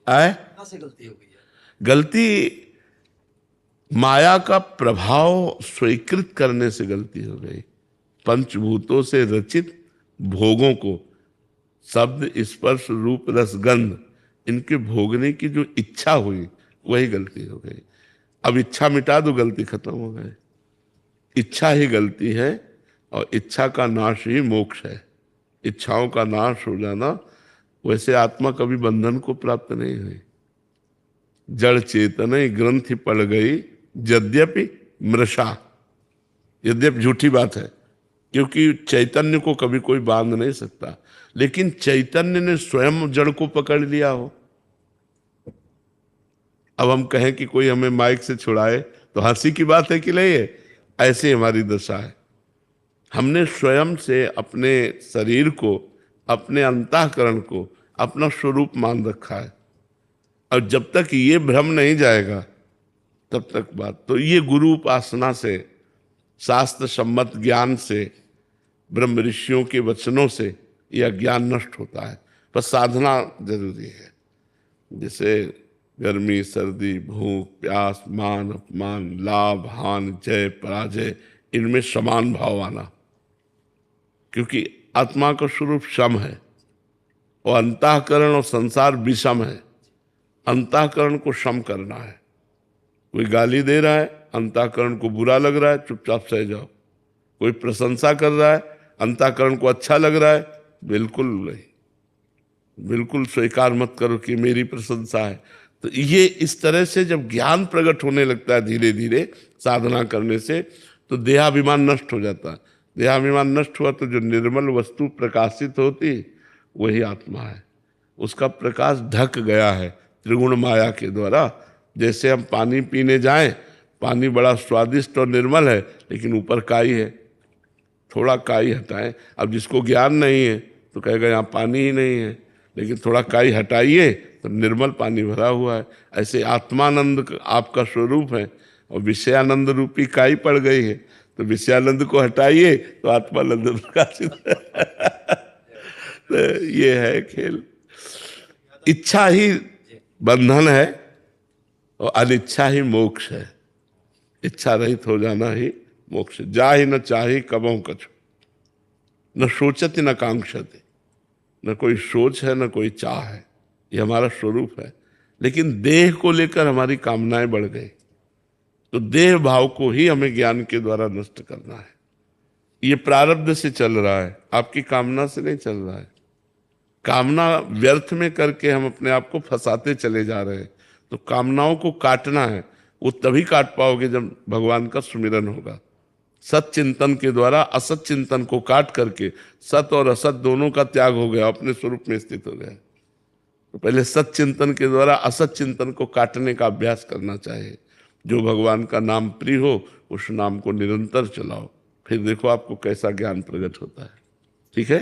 आए कहाँ से गलती हो गई है? गलती माया का प्रभाव स्वीकृत करने से गलती हो गई। पंचभूतों से रचित भोगों को, शब्द स्पर्श रूप रस गंध, इनके भोगने की जो इच्छा हुई वही गलती हो गई। अब इच्छा मिटा दो, गलती खत्म हो गई। इच्छा ही गलती है और इच्छा का नाश ही मोक्ष है। इच्छाओं का नाश हो जाना, वैसे आत्मा कभी बंधन को प्राप्त नहीं हुई। जड़ चेतन ग्रंथि पड़ गई यद्यपि मृषा, यद्यपि झूठी बात है, क्योंकि चैतन्य को कभी कोई बांध नहीं सकता। लेकिन चैतन्य ने स्वयं जड़ को पकड़ लिया हो। अब हम कहें कि कोई हमें माइक से छुड़ाए तो हंसी की बात है कि नहीं है? ऐसे हमारी दशा है। हमने स्वयं से अपने शरीर को, अपने अंतःकरण को अपना स्वरूप मान रखा है। और जब तक ये भ्रम नहीं जाएगा तब तक बात। तो ये गुरु उपासना से, शास्त्र सम्मत ज्ञान से, ब्रह्म ऋषियों के वचनों से यह ज्ञान नष्ट होता है। पर साधना जरूरी है। जैसे गर्मी सर्दी, भूख प्यास, मान अपमान, लाभ हानि, जय पराजय, इनमें समान भाव आना, क्योंकि आत्मा का स्वरूप सम है और अंतःकरण और संसार विषम है। अंतःकरण को सम करना है। कोई गाली दे रहा है, अंतःकरण को बुरा लग रहा है, चुपचाप सह जाओ। कोई प्रशंसा कर रहा है, अंतःकरण को अच्छा लग रहा है, बिल्कुल नहीं, बिल्कुल स्वीकार मत करो कि मेरी प्रशंसा है। तो ये इस तरह से जब ज्ञान प्रकट होने लगता है धीरे धीरे साधना करने से, तो देहाभिमान नष्ट हो जाता है। देहाभिमान नष्ट हुआ तो जो निर्मल वस्तु प्रकाशित होती वही आत्मा है। उसका प्रकाश ढक गया है त्रिगुण माया के द्वारा। जैसे हम पानी पीने जाएं, पानी बड़ा स्वादिष्ट और निर्मल है, लेकिन ऊपर काई है, थोड़ा काई हटाएं। अब जिसको ज्ञान नहीं है तो कहेगा यहाँ पानी ही नहीं है, लेकिन थोड़ा काई हटाइए तो निर्मल पानी भरा हुआ है। ऐसे आत्मानंद आपका स्वरूप है और विषयानंद रूपी काई पड़ गई है, तो विषयानंद को हटाइए तो आत्मानंद प्रकाशित है। तो ये है खेल। इच्छा ही बंधन है और अनिच्छा ही मोक्ष है। इच्छा रहित हो जाना ही मोक्ष। जा ही न चाही कबहु कछु, न सोचति न कांक्षति। न कोई सोच है न कोई चाह है, ये हमारा स्वरूप है। लेकिन देह को लेकर हमारी कामनाएं बढ़ गई, तो देह भाव को ही हमें ज्ञान के द्वारा नष्ट करना है। ये प्रारब्ध से चल रहा है, आपकी कामना से नहीं चल रहा है। कामना व्यर्थ में करके हम अपने आप को फंसाते चले जा रहे हैं। तो कामनाओं को काटना है, वो तभी काट पाओगे जब भगवान का सुमिरन होगा। सत चिंतन के द्वारा असत चिंतन को काट करके सत और असत दोनों का त्याग हो गया, अपने स्वरूप में स्थित हो गया। तो पहले सत चिंतन के द्वारा असत चिंतन को काटने का अभ्यास करना चाहिए। जो भगवान का नाम प्रिय हो उस नाम को निरंतर चलाओ, फिर देखो आपको कैसा ज्ञान प्रकट होता है। ठीक है।